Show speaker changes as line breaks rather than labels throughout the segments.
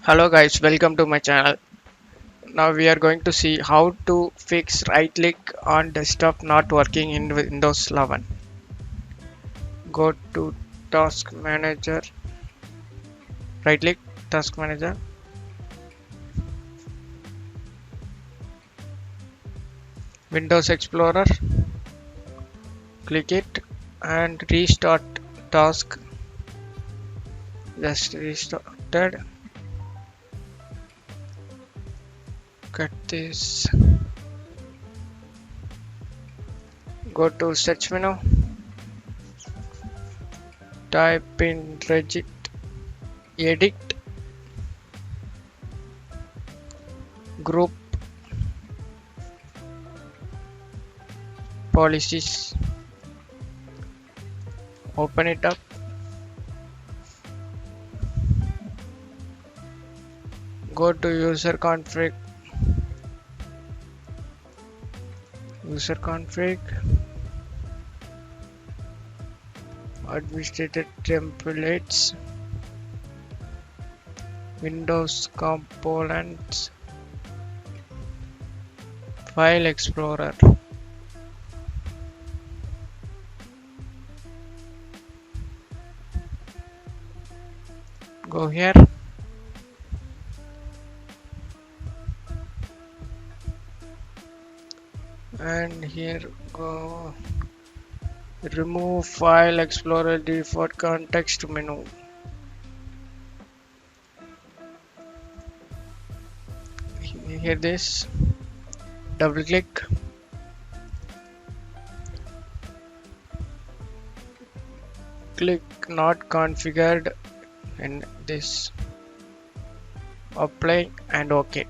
Hello guys, welcome to my channel. Now we are going to see how to fix right click on desktop not working in Windows 11. Go to task manager, right click task manager, Windows Explorer, click it and restart task. Just restarted. Cut this. Go to search menu, type in regit edit group policies, open it up, go to user config, administrator templates, Windows components, file explorer. Go here, and here go remove file explorer default context menu. Here this, double click, not configured, and this, apply and OK.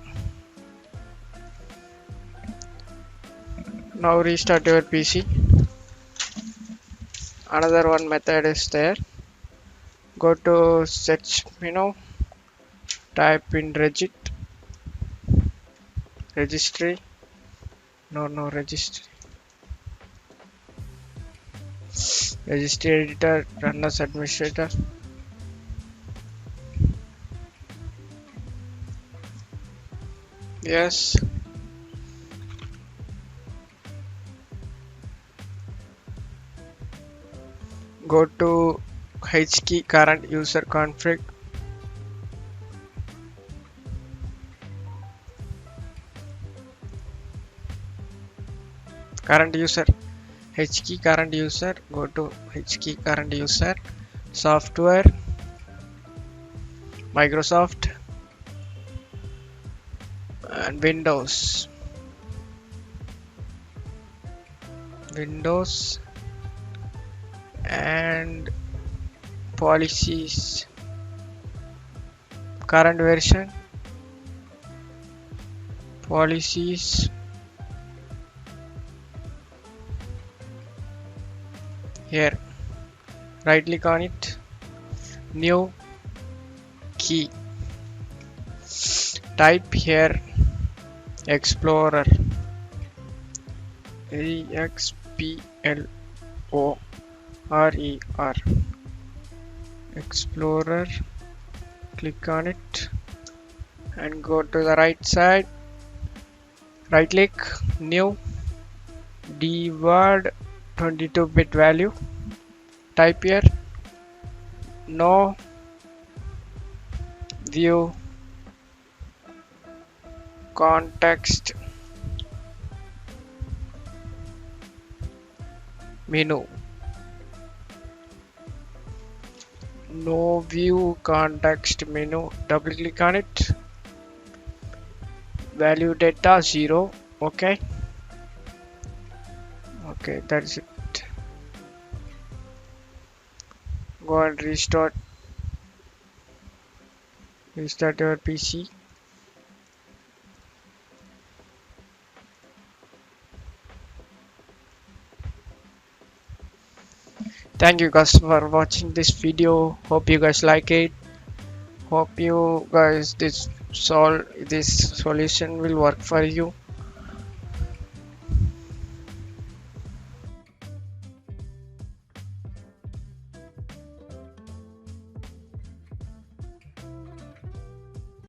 Now restart your PC. Another one method is there. Go to search menu, type in registry, registry editor, run as administrator. Yes. Go to H key current user config. Current user, H key current user. Go to H key current user, software, Microsoft, and Windows, and policies, current version, policies, here right click on it, new key, type here explorer, explorer, explorer, click on it and go to the right side, right click, new, dword 22-bit value, type here, no view context menu, no view context menu, double click on it, value data 0. Okay, that's it. Go and restart your PC. Thank you guys for watching this video. Hope you guys like it. Hope you guys this solution will work for you.